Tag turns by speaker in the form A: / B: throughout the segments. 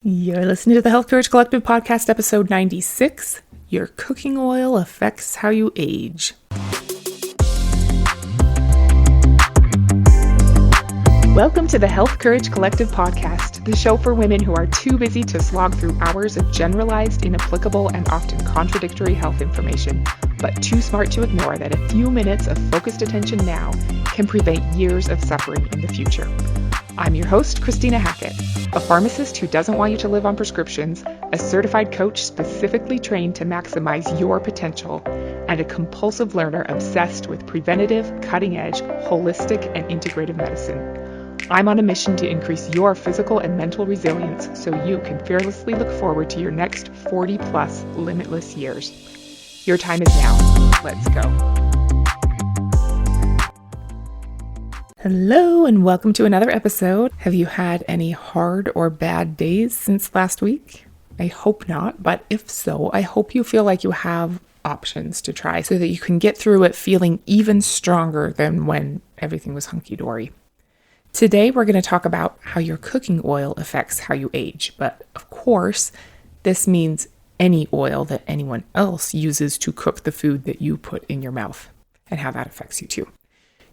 A: You're listening to the Health Courage Collective podcast, episode 96. Your cooking oil affects how you age. Welcome to the Health Courage Collective podcast, the show for women who are too busy to slog through hours of generalized, inapplicable, and often contradictory health information, but too smart to ignore that a few minutes of focused attention now can prevent years of suffering in the future. I'm your host, Christina Hackett, a pharmacist who doesn't want you to live on prescriptions, a certified coach specifically trained to maximize your potential, and a compulsive learner obsessed with preventative, cutting-edge, holistic, and integrative medicine. I'm on a mission to increase your physical and mental resilience so you can fearlessly look forward to your next 40-plus limitless years. Your time is now. Let's go. Hello and welcome to another episode. Have you had any hard or bad days since last week? I hope not, but if so, I hope you feel like you have options to try so that you can get through it feeling even stronger than when everything was hunky-dory. Today, we're going to talk about how your cooking oil affects how you age, but of course, this means any oil that anyone else uses to cook the food that you put in your mouth and how that affects you too.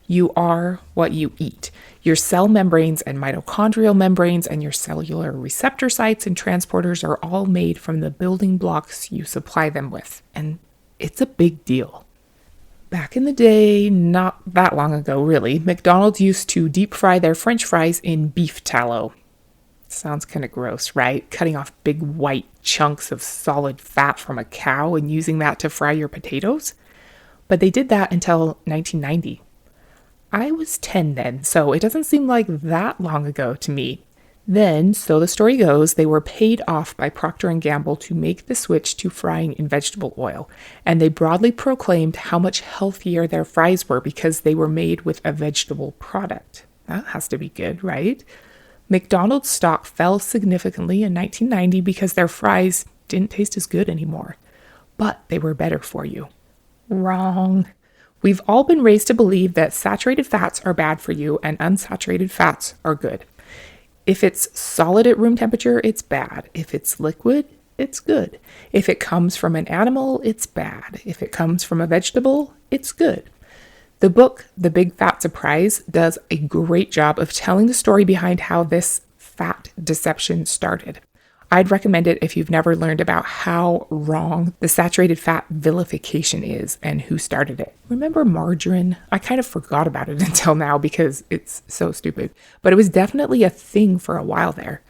A: You are what you eat. Your cell membranes and mitochondrial membranes and your cellular receptor sites and transporters are all made from the building blocks you supply them with. And it's a big deal. Back in the day, not that long ago really, McDonald's used to deep fry their French fries in beef tallow. Sounds kind of gross, right? Cutting off big white chunks of solid fat from a cow and using that to fry your potatoes. But they did that until 1990. I was 10 then, so it doesn't seem like that long ago to me. Then, so the story goes, they were paid off by Procter & Gamble to make the switch to frying in vegetable oil, and they broadly proclaimed how much healthier their fries were because they were made with a vegetable product. That has to be good, right? McDonald's stock fell significantly in 1990 because their fries didn't taste as good anymore, but they were better for you. Wrong. We've all been raised to believe that saturated fats are bad for you and unsaturated fats are good. If it's solid at room temperature, it's bad. If it's liquid, it's good. If it comes from an animal, it's bad. If it comes from a vegetable, it's good. The book, The Big Fat Surprise, does a great job of telling the story behind how this fat deception started. I'd recommend it if you've never learned about how wrong the saturated fat vilification is and who started it. Remember margarine? I kind of forgot about it until now because it's so stupid, but it was definitely a thing for a while there.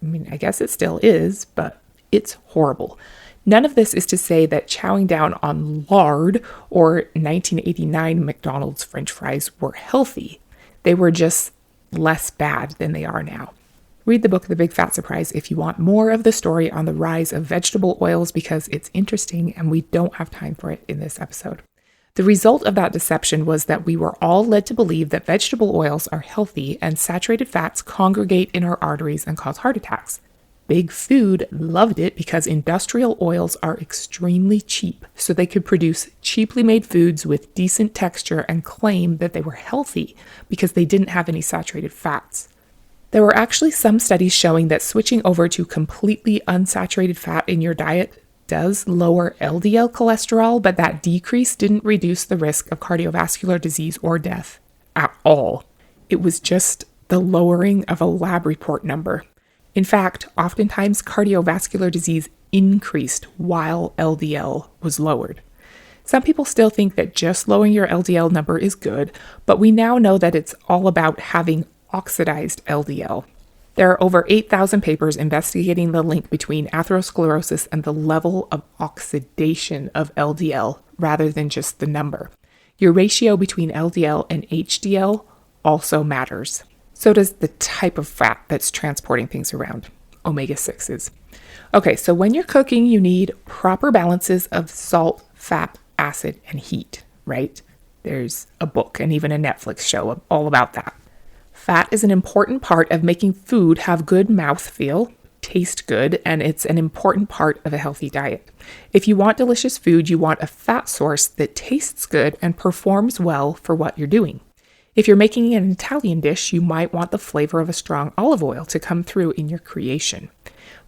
A: I mean, I guess it still is, but it's horrible. None of this is to say that chowing down on lard or 1989 McDonald's French fries were healthy. They were just less bad than they are now. Read the book, The Big Fat Surprise, if you want more of the story on the rise of vegetable oils because it's interesting and we don't have time for it in this episode. The result of that deception was that we were all led to believe that vegetable oils are healthy and saturated fats congregate in our arteries and cause heart attacks. Big Food loved it because industrial oils are extremely cheap, so they could produce cheaply made foods with decent texture and claim that they were healthy because they didn't have any saturated fats. There were actually some studies showing that switching over to completely unsaturated fat in your diet does lower LDL cholesterol, but that decrease didn't reduce the risk of cardiovascular disease or death at all. It was just the lowering of a lab report number. In fact, oftentimes cardiovascular disease increased while LDL was lowered. Some people still think that just lowering your LDL number is good, but we now know that it's all about having oxidized LDL. There are over 8,000 papers investigating the link between atherosclerosis and the level of oxidation of LDL rather than just the number. Your ratio between LDL and HDL also matters. So does the type of fat that's transporting things around, omega-6s. Okay, so when you're cooking, you need proper balances of salt, fat, acid, and heat, right? There's a book and even a Netflix show all about that. Fat is an important part of making food have good mouthfeel, taste good, and it's an important part of a healthy diet. If you want delicious food, you want a fat source that tastes good and performs well for what you're doing. If you're making an Italian dish, you might want the flavor of a strong olive oil to come through in your creation.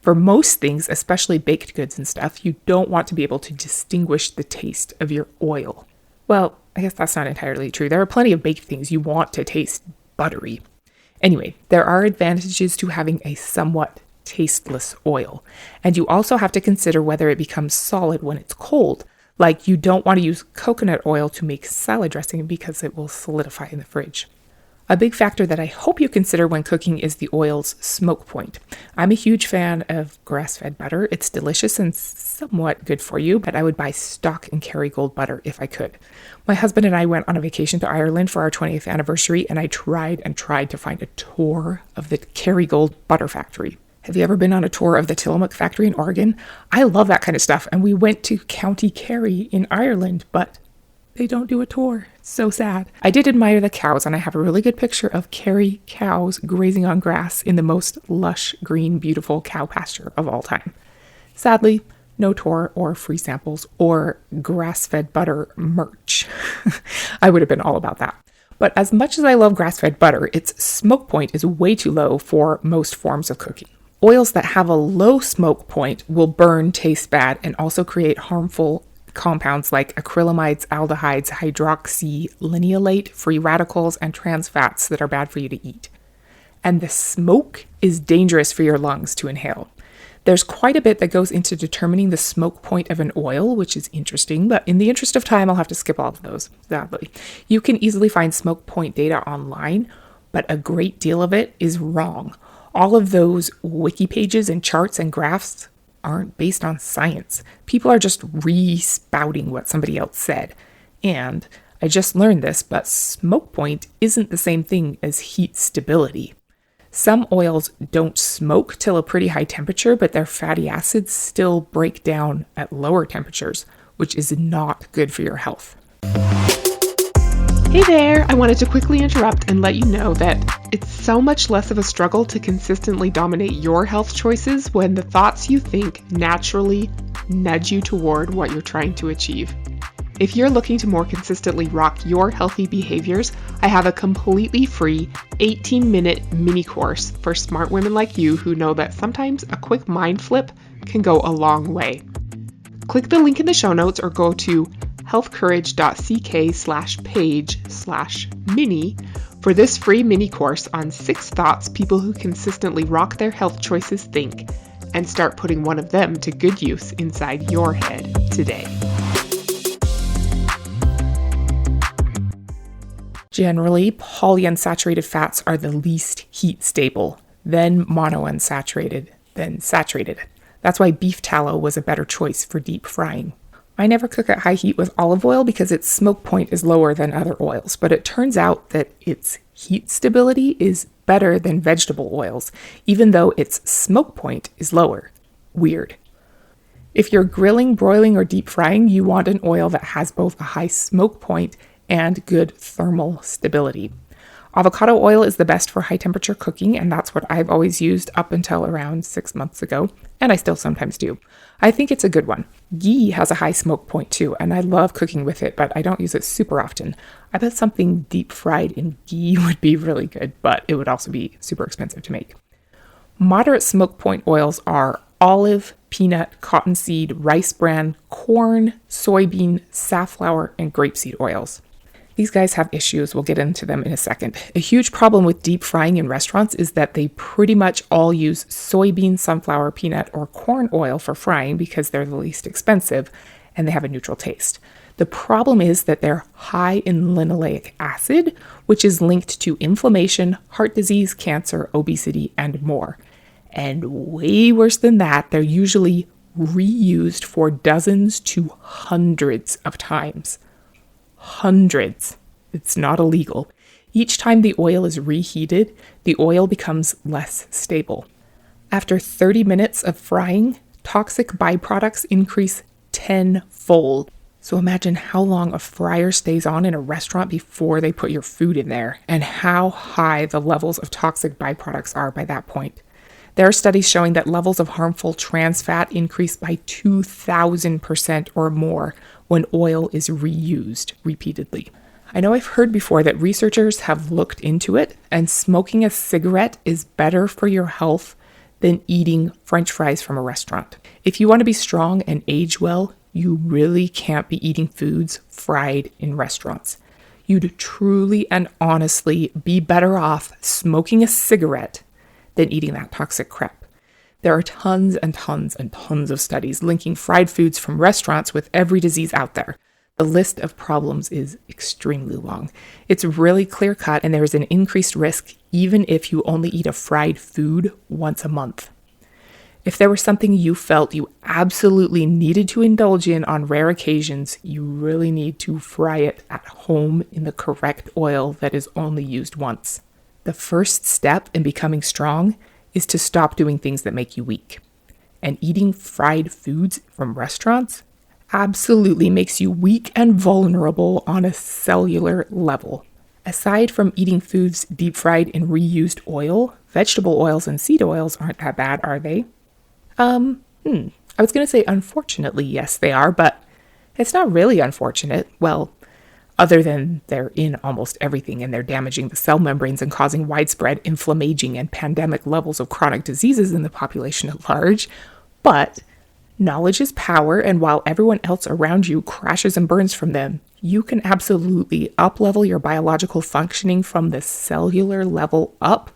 A: For most things, especially baked goods and stuff, you don't want to be able to distinguish the taste of your oil. Well, I guess that's not entirely true. There are plenty of baked things you want to taste buttery. Anyway, there are advantages to having a somewhat tasteless oil. And you also have to consider whether it becomes solid when it's cold. Like, you don't want to use coconut oil to make salad dressing because it will solidify in the fridge. A big factor that I hope you consider when cooking is the oil's smoke point. I'm a huge fan of grass-fed butter. It's delicious and somewhat good for you, but I would buy stock and Kerrygold butter if I could. My husband and I went on a vacation to Ireland for our 20th anniversary, and I tried to find a tour of the Kerrygold butter factory. Have you ever been on a tour of the Tillamook factory in Oregon? I love that kind of stuff, and we went to County Kerry in Ireland, but they don't do a tour. It's so sad. I did admire the cows, and I have a really good picture of Kerry cows grazing on grass in the most lush, green, beautiful cow pasture of all time. Sadly, no tour or free samples or grass-fed butter merch. I would have been all about that. But as much as I love grass-fed butter, its smoke point is way too low for most forms of cooking. Oils that have a low smoke point will burn, taste bad, and also create harmful compounds like acrylamides, aldehydes, hydroxylineolate, free radicals, and trans fats that are bad for you to eat. And the smoke is dangerous for your lungs to inhale. There's quite a bit that goes into determining the smoke point of an oil, which is interesting, but in the interest of time, I'll have to skip all of those, sadly. You can easily find smoke point data online, but a great deal of it is wrong. All of those wiki pages and charts and graphs aren't based on science. People are just re-spouting what somebody else said. And I just learned this, but smoke point isn't the same thing as heat stability. Some oils don't smoke till a pretty high temperature, but their fatty acids still break down at lower temperatures, which is not good for your health.
B: Hey there! I wanted to quickly interrupt and let you know that it's so much less of a struggle to consistently dominate your health choices when the thoughts you think naturally nudge you toward what you're trying to achieve. If you're looking to more consistently rock your healthy behaviors, I have a completely free 18-minute mini course for smart women like you who know that sometimes a quick mind flip can go a long way. Click the link in the show notes or go to healthcourage.ck/page/mini for this free mini course on 6 thoughts people who consistently rock their health choices think, and start putting one of them to good use inside your head today.
A: Generally, polyunsaturated fats are the least heat stable, then monounsaturated, then saturated. That's why beef tallow was a better choice for deep frying. I never cook at high heat with olive oil because its smoke point is lower than other oils, but it turns out that its heat stability is better than vegetable oils, even though its smoke point is lower. Weird. If you're grilling, broiling, or deep frying, you want an oil that has both a high smoke point and good thermal stability. Avocado oil is the best for high temperature cooking, and that's what I've always used up until around 6 months ago, and I still sometimes do. I think it's a good one. Ghee has a high smoke point too, and I love cooking with it, but I don't use it super often. I bet something deep fried in ghee would be really good, but it would also be super expensive to make. Moderate smoke point oils are olive, peanut, cottonseed, rice bran, corn, soybean, safflower, and grapeseed oils. These guys have issues. We'll get into them in a second. A huge problem with deep frying in restaurants is that they pretty much all use soybean, sunflower, peanut, or corn oil for frying because they're the least expensive and they have a neutral taste. The problem is that they're high in linoleic acid, which is linked to inflammation, heart disease, cancer, obesity, and more. And way worse than that, they're usually reused for dozens to hundreds of times. Hundreds. It's not illegal. Each time the oil is reheated, the oil becomes less stable. After 30 minutes of frying, toxic byproducts increase tenfold. So imagine how long a fryer stays on in a restaurant before they put your food in there, and how high the levels of toxic byproducts are by that point. There are studies showing that levels of harmful trans fat increase by 2,000% or more when oil is reused repeatedly. I know I've heard before that researchers have looked into it, and smoking a cigarette is better for your health than eating French fries from a restaurant. If you want to be strong and age well, you really can't be eating foods fried in restaurants. You'd truly and honestly be better off smoking a cigarette than eating that toxic crap. There are tons and tons and tons of studies linking fried foods from restaurants with every disease out there. The list of problems is extremely long. It's really clear-cut, and there is an increased risk even if you only eat a fried food once a month. If there was something you felt you absolutely needed to indulge in on rare occasions, you really need to fry it at home in the correct oil that is only used once. The first step in becoming strong is to stop doing things that make you weak. And eating fried foods from restaurants absolutely makes you weak and vulnerable on a cellular level. Aside from eating foods deep fried in reused oil, vegetable oils and seed oils aren't that bad, are they? I was going to say unfortunately, yes, they are, but it's not really unfortunate. Well, other than they're in almost everything and they're damaging the cell membranes and causing widespread inflammation and pandemic levels of chronic diseases in the population at large. But knowledge is power, and while everyone else around you crashes and burns from them, you can absolutely up-level your biological functioning from the cellular level up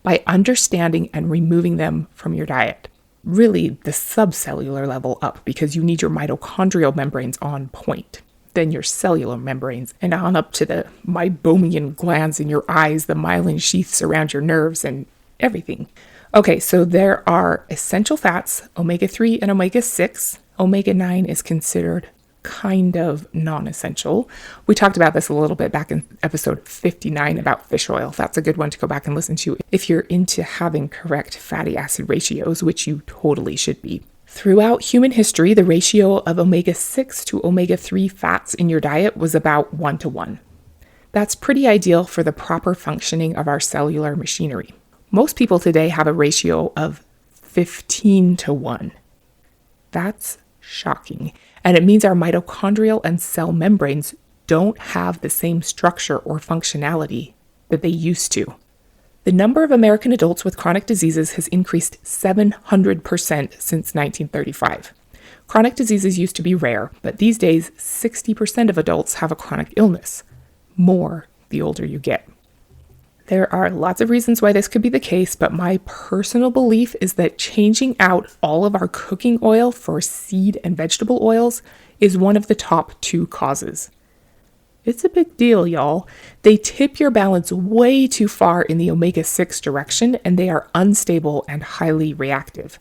A: by understanding and removing them from your diet. Really, the subcellular level up, because you need your mitochondrial membranes on point, then your cellular membranes, and on up to the meibomian glands in your eyes, the myelin sheaths around your nerves, and everything. Okay, so there are essential fats, omega-3 and omega-6. Omega-9 is considered kind of non-essential. We talked about this a little bit back in episode 59 about fish oil. That's a good one to go back and listen to if you're into having correct fatty acid ratios, which you totally should be. Throughout human history, the ratio of omega-6 to omega-3 fats in your diet was about 1-to-1. That's pretty ideal for the proper functioning of our cellular machinery. Most people today have a ratio of 15-to-1. That's shocking. And it means our mitochondrial and cell membranes don't have the same structure or functionality that they used to. The number of American adults with chronic diseases has increased 700% since 1935. Chronic diseases used to be rare, but these days 60% of adults have a chronic illness. More the older you get. There are lots of reasons why this could be the case, but my personal belief is that changing out all of our cooking oil for seed and vegetable oils is one of the top 2 causes. It's a big deal, y'all. They tip your balance way too far in the omega-6 direction, and they are unstable and highly reactive.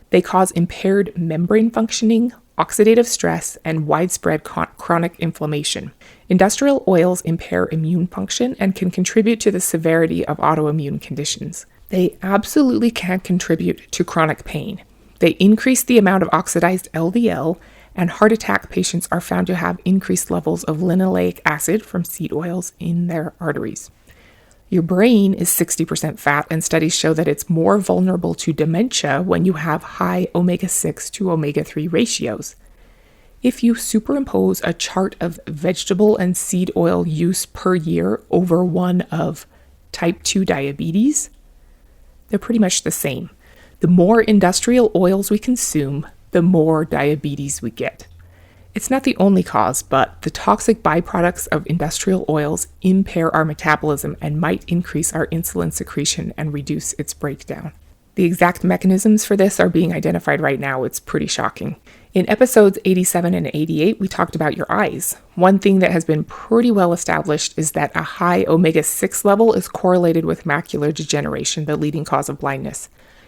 A: They cause impaired membrane functioning, oxidative stress, and widespread chronic inflammation. Industrial oils impair immune function and can contribute to the severity of autoimmune conditions. They absolutely can contribute to chronic pain. They increase the amount of oxidized LDL, and heart attack patients are found to have increased levels of linoleic acid from seed oils in their arteries. Your brain is 60% fat, and studies show that it's more vulnerable to dementia when you have high omega-6 to omega-3 ratios. If you superimpose a chart of vegetable and seed oil use per year over one of type 2 diabetes, they're pretty much the same. The more industrial oils we consume, the more diabetes we get. It's not the only cause, but the toxic byproducts of industrial oils impair our metabolism and might increase our insulin secretion and reduce its breakdown. The exact mechanisms for this are being identified right now. It's pretty shocking. In episodes 87 and 88, we talked about your eyes. One thing that has been pretty well established is that a high omega-6 level is correlated with macular degeneration, the leading cause of blindness.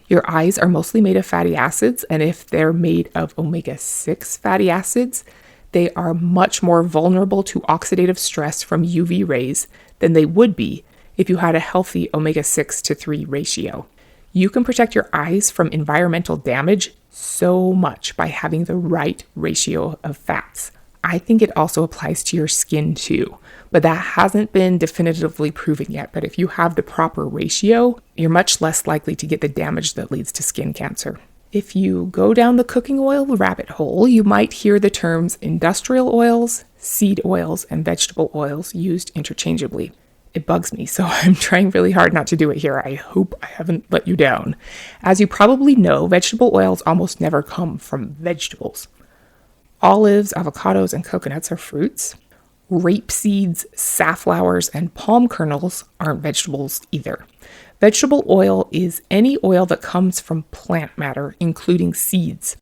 A: Your eyes are mostly made of fatty acids, and if they're made of omega-6 fatty acids, they are much more vulnerable to oxidative stress from UV rays than they would be if you had a healthy omega-6 to 3 ratio. You can protect your eyes from environmental damage so much by having the right ratio of fats. I think it also applies to your skin too, but that hasn't been definitively proven yet. But if you have the proper ratio, you're much less likely to get the damage that leads to skin cancer. If you go down the cooking oil rabbit hole, you might hear the terms industrial oils, seed oils, and vegetable oils used interchangeably. It bugs me, so I'm trying really hard not to do it here. I hope I haven't let you down. As you probably know, vegetable oils almost never come from vegetables. Olives, avocados, and coconuts are fruits. Rape seeds, safflowers, and palm kernels aren't vegetables either. Vegetable oil is any oil that comes from plant matter, including seeds.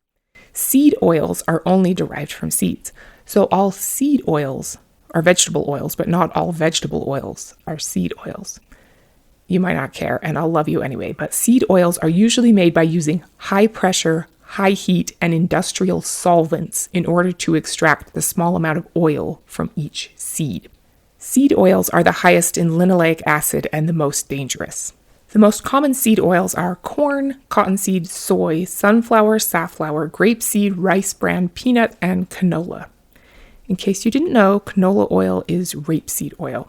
A: Seed oils are only derived from seeds. So all seed oils are vegetable oils, but not all vegetable oils are seed oils. You might not care, and I'll love you anyway, but seed oils are usually made by using high pressure, high heat, and industrial solvents in order to extract the small amount of oil from each seed. Seed oils are the highest in linoleic acid and the most dangerous. The most common seed oils are corn, cottonseed, soy, sunflower, safflower, grapeseed, rice bran, peanut, and canola. In case you didn't know, canola oil is rapeseed oil.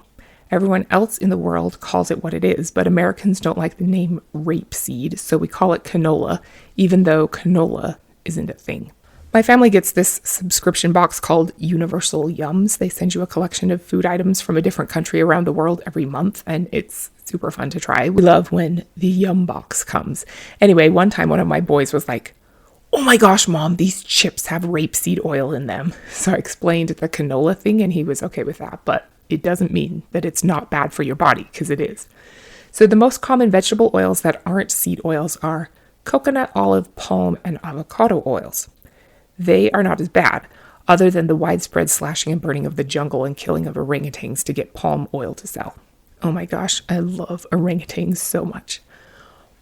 A: Everyone else in the world calls it what it is, but Americans don't like the name rapeseed, so we call it canola, even though canola isn't a thing. My family gets this subscription box called Universal Yums. They send you a collection of food items from a different country around the world every month, and it's super fun to try. We love when the Yum box comes. Anyway, one time one of my boys was like, "Oh my gosh, Mom, these chips have rapeseed oil in them." So I explained the canola thing and he was okay with that, but it doesn't mean that it's not bad for your body, because it is. So the most common vegetable oils that aren't seed oils are coconut, olive, palm, and avocado oils. They are not as bad, other than the widespread slashing and burning of the jungle and killing of orangutans to get palm oil to sell. Oh my gosh, I love orangutans so much.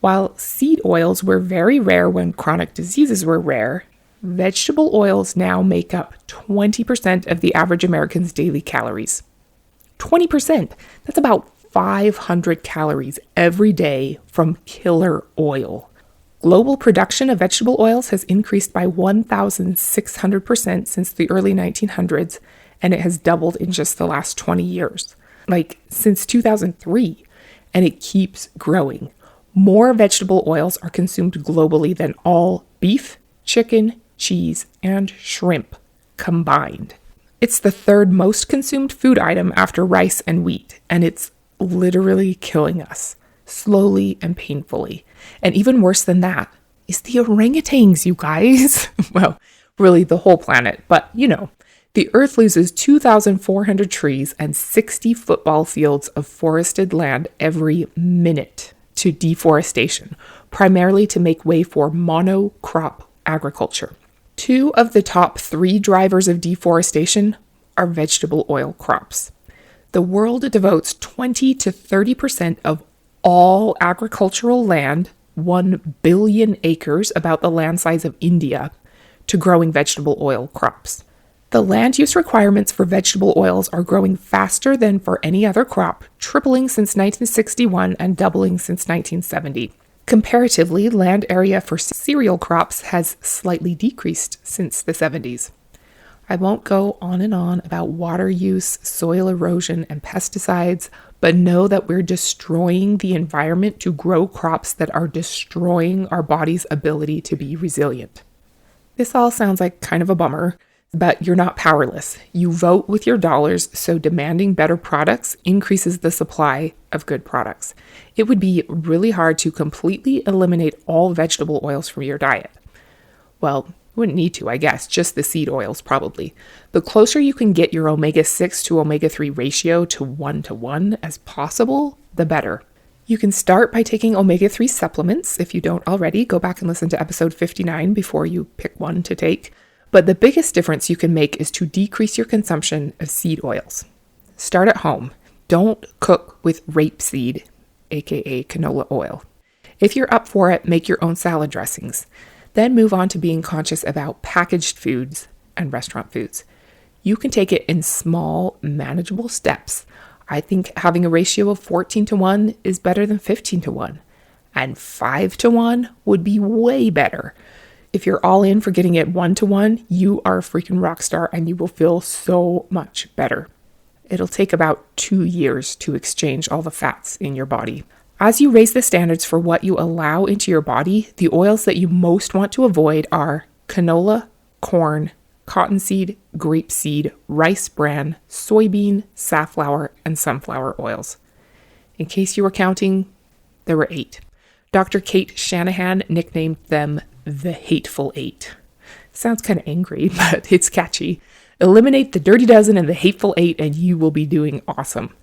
A: While seed oils were very rare when chronic diseases were rare, vegetable oils now make up 20% of the average American's daily calories. 20%! That's about 500 calories every day from killer oil. Global production of vegetable oils has increased by 1,600% since the early 1900s, and it has doubled in just the last 20 years. Like, since 2003, and it keeps growing. More vegetable oils are consumed globally than all beef, chicken, cheese, and shrimp combined. It's the third most consumed food item after rice and wheat, and it's literally killing us, slowly and painfully. And even worse than that is the orangutans, you guys. Well, really the whole planet, but you know. The Earth loses 2,400 trees and 60 football fields of forested land every minute to deforestation, primarily to make way for monocrop agriculture. 2 of the top 3 drivers of deforestation are vegetable oil crops. The world devotes 20 to 30% of all agricultural land, 1 billion acres, about the land size of India, to growing vegetable oil crops. The land use requirements for vegetable oils are growing faster than for any other crop, tripling since 1961 and doubling since 1970. Comparatively, land area for cereal crops has slightly decreased since the 70s. I won't go on and on about water use, soil erosion, and pesticides, but know that we're destroying the environment to grow crops that are destroying our body's ability to be resilient. This all sounds like kind of a bummer, but you're not powerless. You vote with your dollars, so demanding better products increases the supply of good products. It would be really hard to completely eliminate all vegetable oils from your diet. Well, you wouldn't need to, I guess, just the seed oils probably. The closer you can get your omega-6 to omega-3 ratio to 1:1 as possible, the better. You can start by taking omega-3 supplements. If you don't already, go back and listen to episode 59 before you pick one to take. But the biggest difference you can make is to decrease your consumption of seed oils. Start at home. Don't cook with rapeseed, aka canola oil. If you're up for it, make your own salad dressings. Then move on to being conscious about packaged foods and restaurant foods. You can take it in small, manageable steps. I think having a ratio of 14:1 is better than 15:1. And 5:1 would be way better. If you're all in for getting it 1:1, you are a freaking rock star and you will feel so much better. It'll take about 2 years to exchange all the fats in your body. As you raise the standards for what you allow into your body, the oils that you most want to avoid are canola, corn, cottonseed, grapeseed, rice bran, soybean, safflower, and sunflower oils. In case you were counting, there were 8. Dr. Kate Shanahan nicknamed them the Hateful 8. Sounds kind of angry, but it's catchy. Eliminate the dirty dozen and the hateful 8 and you will be doing awesome.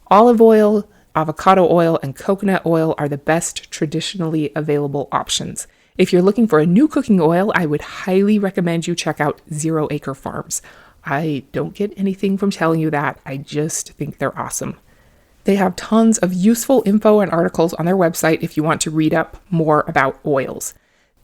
A: Olive oil, avocado oil, and coconut oil are the best traditionally available options. If you're looking for a new cooking oil, I would highly recommend you check out 0 Acre Farms. I don't get anything from telling you that. I just think they're awesome. They have tons of useful info and articles on their website if you want to read up more about oils.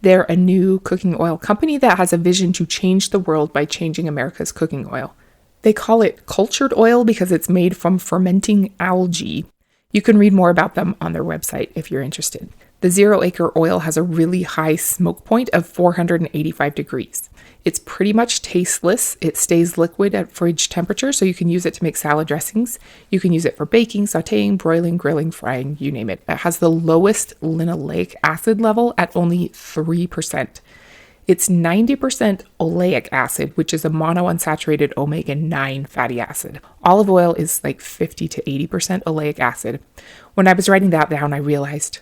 A: They're a new cooking oil company that has a vision to change the world by changing America's cooking oil. They call it cultured oil because it's made from fermenting algae. You can read more about them on their website if you're interested. The 0 Acre oil has a really high smoke point of 485 degrees. It's pretty much tasteless. It stays liquid at fridge temperature, so you can use it to make salad dressings. You can use it for baking, sauteing, broiling, grilling, frying, you name it. It has the lowest linoleic acid level at only 3%. It's 90% oleic acid, which is a monounsaturated omega-9 fatty acid. Olive oil is like 50 to 80% oleic acid. When I was writing that down, I realized,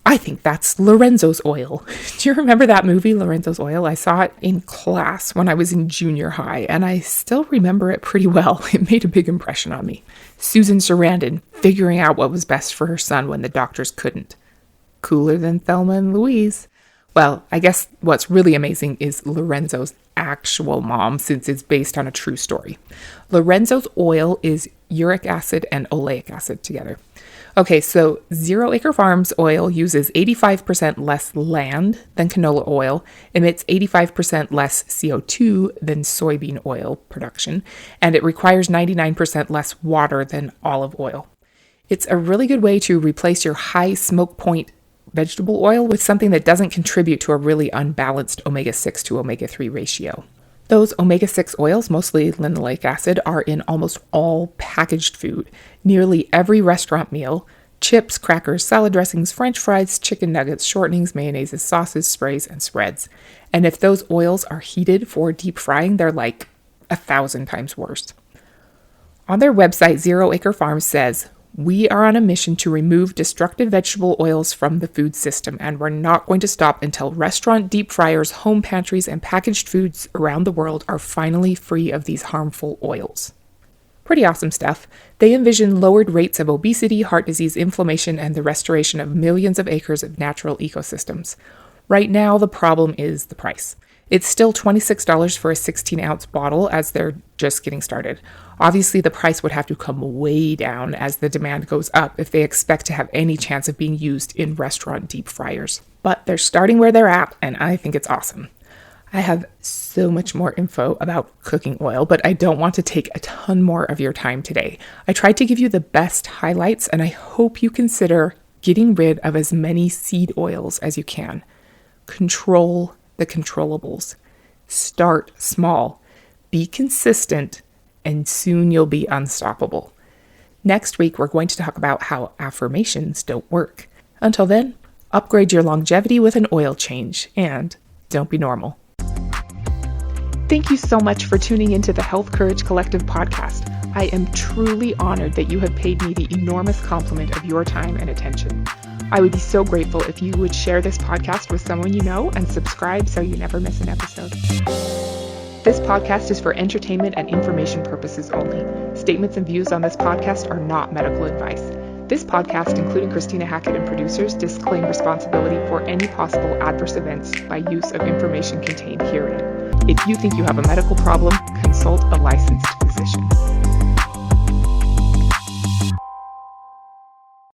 A: I think that's Lorenzo's oil. Do you remember that movie, Lorenzo's Oil? I saw it in class when I was in junior high, and I still remember it pretty well. It made a big impression on me. Susan Sarandon figuring out what was best for her son when the doctors couldn't. Cooler than Thelma and Louise. Well, I guess what's really amazing is Lorenzo's actual mom, since it's based on a true story. Lorenzo's oil is uric acid and oleic acid together. Okay, so 0 Acre Farms oil uses 85% less land than canola oil, emits 85% less CO2 than soybean oil production, and it requires 99% less water than olive oil. It's a really good way to replace your high smoke point vegetable oil with something that doesn't contribute to a really unbalanced omega-6 to omega-3 ratio. Those omega-6 oils, mostly linoleic acid, are in almost all packaged food. Nearly every restaurant meal, chips, crackers, salad dressings, french fries, chicken nuggets, shortenings, mayonnaises, sauces, sprays, and spreads. And if those oils are heated for deep frying, they're like 1,000 times worse. On their website, 0 Acre Farms says, "We are on a mission to remove destructive vegetable oils from the food system, and we're not going to stop until restaurant deep fryers, home pantries, and packaged foods around the world are finally free of these harmful oils." Pretty awesome stuff. They envision lowered rates of obesity, heart disease, inflammation, and the restoration of millions of acres of natural ecosystems. Right now, the problem is the price. It's still $26 for a 16-ounce bottle as they're just getting started. Obviously, the price would have to come way down as the demand goes up if they expect to have any chance of being used in restaurant deep fryers. But they're starting where they're at, and I think it's awesome. I have so much more info about cooking oil, but I don't want to take a ton more of your time today. I tried to give you the best highlights, and I hope you consider getting rid of as many seed oils as you can. Control the controllables. Start small. Be consistent, and soon you'll be unstoppable. Next week, we're going to talk about how affirmations don't work. Until then, upgrade your longevity with an oil change, and don't be normal. Thank you so much for tuning into the Health Courage Collective podcast. I am truly honored that you have paid me the enormous compliment of your time and attention. I would be so grateful if you would share this podcast with someone you know and subscribe so you never miss an episode. This podcast is for entertainment and information purposes only. Statements and views on this podcast are not medical advice. This podcast, including Christina Hackett and producers, disclaim responsibility for any possible adverse events by use of information contained herein. If you think you have a medical problem, consult a licensed